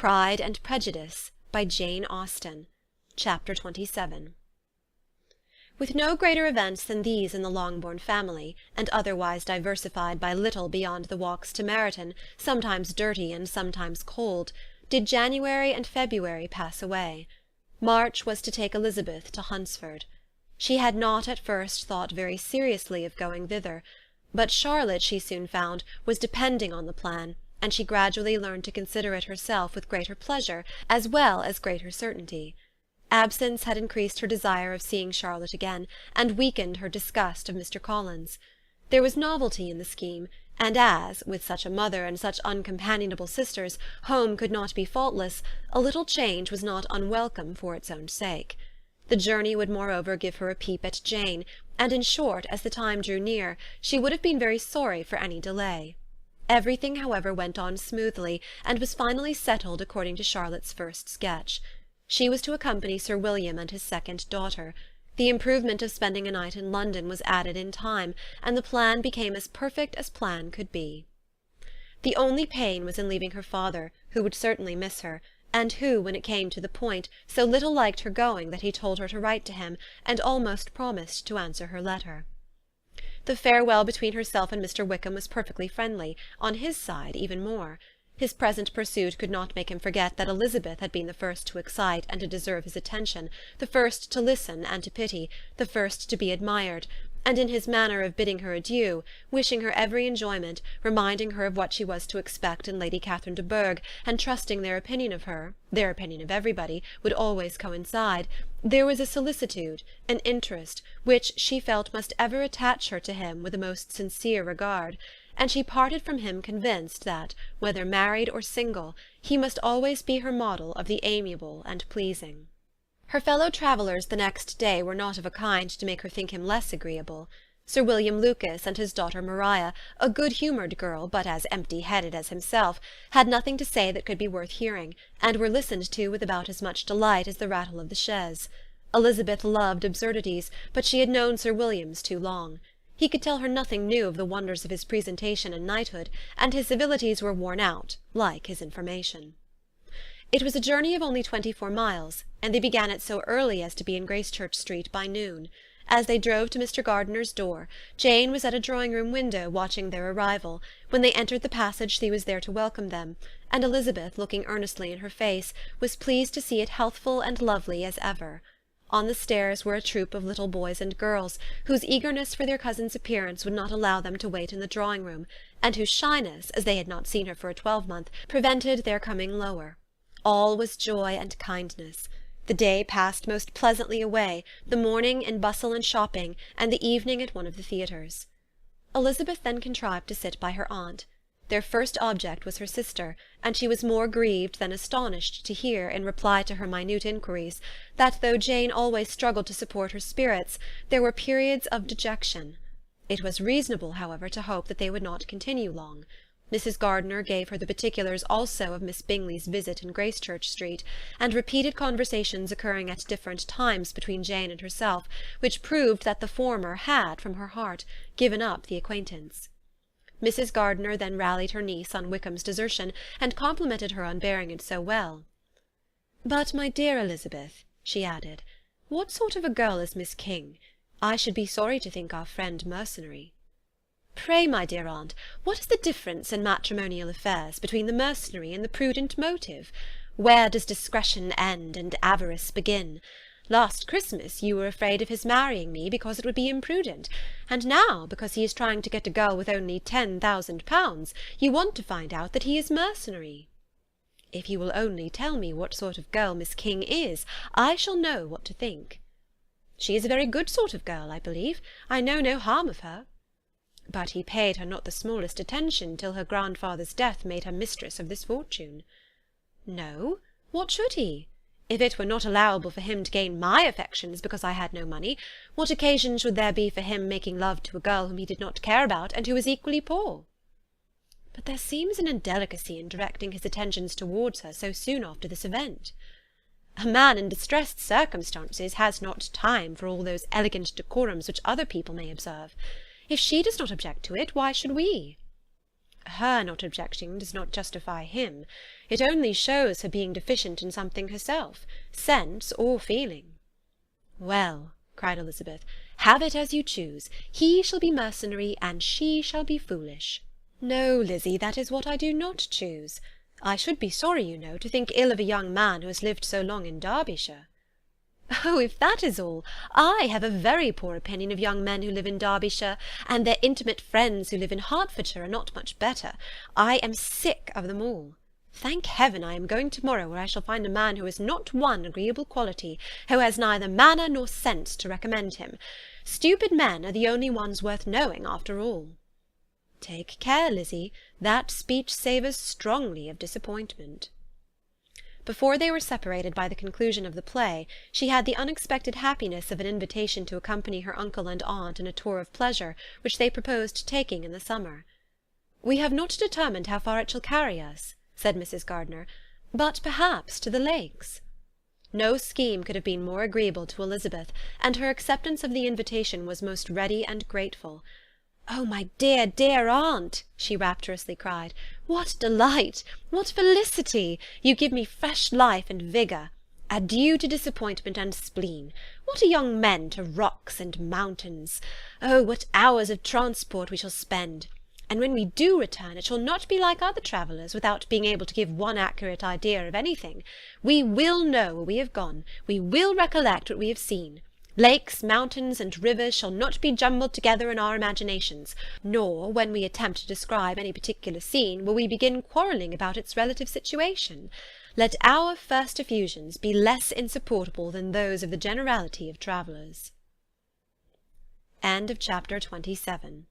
Pride and Prejudice, by Jane Austen. Chapter 27. With no greater events than these in the Longbourn family, and otherwise diversified by little beyond the walks to Meryton, sometimes dirty and sometimes cold, did January and February pass away. March was to take Elizabeth to Hunsford. She had not at first thought very seriously of going thither, but Charlotte, she soon found, was depending on the plan, and she gradually learned to consider it herself with greater pleasure as well as greater certainty. Absence had increased her desire of seeing Charlotte again, and weakened her disgust of Mr. Collins. There was novelty in the scheme, and as, with such a mother and such uncompanionable sisters, home could not be faultless, a little change was not unwelcome for its own sake. The journey would moreover give her a peep at Jane, and in short, as the time drew near, she would have been very sorry for any delay. Everything, however, went on smoothly, and was finally settled according to Charlotte's first sketch. She was to accompany Sir William and his second daughter. The improvement of spending a night in London was added in time, and the plan became as perfect as plan could be. The only pain was in leaving her father, who would certainly miss her, and who, when it came to the point, so little liked her going that he told her to write to him, and almost promised to answer her letter. The farewell between herself and Mr. Wickham was perfectly friendly, on his side even more. His present pursuit could not make him forget that Elizabeth had been the first to excite and to deserve his attention, the first to listen and to pity, the first to be admired, and in his manner of bidding her adieu, wishing her every enjoyment, reminding her of what she was to expect in Lady Catherine de Bourgh, and trusting their opinion of her, their opinion of everybody, would always coincide, there was a solicitude, an interest, which she felt must ever attach her to him with a most sincere regard, and she parted from him convinced that, whether married or single, he must always be her model of the amiable and pleasing. Her fellow-travellers the next day were not of a kind to make her think him less agreeable. Sir William Lucas and his daughter Maria, a good-humoured girl, but as empty-headed as himself, had nothing to say that could be worth hearing, and were listened to with about as much delight as the rattle of the chaise. Elizabeth loved absurdities, but she had known Sir William's too long. He could tell her nothing new of the wonders of his presentation and knighthood, and his civilities were worn out, like his information. It was a journey of only 24 miles, and they began it so early as to be in Gracechurch Street by noon. As they drove to Mr. Gardiner's door, Jane was at a drawing-room window watching their arrival. When they entered the passage she was there to welcome them, and Elizabeth, looking earnestly in her face, was pleased to see it healthful and lovely as ever. On the stairs were a troop of little boys and girls, whose eagerness for their cousin's appearance would not allow them to wait in the drawing-room, and whose shyness, as they had not seen her for a 12-month, prevented their coming lower. All was joy and kindness. The day passed most pleasantly away, the morning in bustle and shopping, and the evening at one of the theatres. Elizabeth then contrived to sit by her aunt. Their first object was her sister, and she was more grieved than astonished to hear, in reply to her minute inquiries, that though Jane always struggled to support her spirits, there were periods of dejection. It was reasonable, however, to hope that they would not continue long. Mrs. Gardiner gave her the particulars also of Miss Bingley's visit in Gracechurch Street, and repeated conversations occurring at different times between Jane and herself, which proved that the former had, from her heart, given up the acquaintance. Mrs. Gardiner then rallied her niece on Wickham's desertion, and complimented her on bearing it so well. "But, my dear Elizabeth," she added, "what sort of a girl is Miss King? I should be sorry to think our friend mercenary." "Pray, my dear aunt, what is the difference in matrimonial affairs between the mercenary and the prudent motive? Where does discretion end and avarice begin? Last Christmas you were afraid of his marrying me because it would be imprudent, and now, because he is trying to get a girl with only 10,000 pounds, you want to find out that he is mercenary. If you will only tell me what sort of girl Miss King is, I shall know what to think." "She is a very good sort of girl, I believe. I know no harm of her." "But he paid her not the smallest attention till her grandfather's death made her mistress of this fortune." "No. What should he? If it were not allowable for him to gain my affections because I had no money, what occasion should there be for him making love to a girl whom he did not care about, and who was equally poor?" "But there seems an indelicacy in directing his attentions towards her so soon after this event." "A man in distressed circumstances has not time for all those elegant decorums which other people may observe. If she does not object to it, why should we?" Her not objecting does not justify him. It only shows her being deficient in something herself, sense or feeling. Well, cried Elizabeth, have it as you choose. He shall be mercenary, and she shall be foolish. No, Lizzie, that is what I do not choose. I should be sorry, you know, to think ill of a young man who has lived so long in Derbyshire. Oh, if that is all, I have a very poor opinion of young men who live in Derbyshire, and their intimate friends who live in Hertfordshire are not much better. I am sick of them all. Thank heaven I am going to-morrow, where I shall find a man who has not one agreeable quality, who has neither manner nor sense to recommend him. Stupid men are the only ones worth knowing, after all. Take care, Lizzie, that speech savours strongly of disappointment. Before they were separated by the conclusion of the play, she had the unexpected happiness of an invitation to accompany her uncle and aunt in a tour of pleasure which they proposed taking in the summer. "We have not determined how far it shall carry us," said Mrs. Gardiner, "but perhaps to the Lakes." No scheme could have been more agreeable to Elizabeth, and her acceptance of the invitation was most ready and grateful. "Oh, my dear, dear aunt," she rapturously cried, "what delight! What felicity! You give me fresh life and vigour. Adieu to disappointment and spleen. What are young men to rocks and mountains? Oh, what hours of transport we shall spend! And when we do return, it shall not be like other travellers, without being able to give one accurate idea of anything. We will know where we have gone. We will recollect what we have seen. Lakes, mountains, and rivers shall not be jumbled together in our imaginations, nor, when we attempt to describe any particular scene, will we begin quarrelling about its relative situation. Let our first effusions be less insupportable than those of the generality of travellers. End of chapter 27.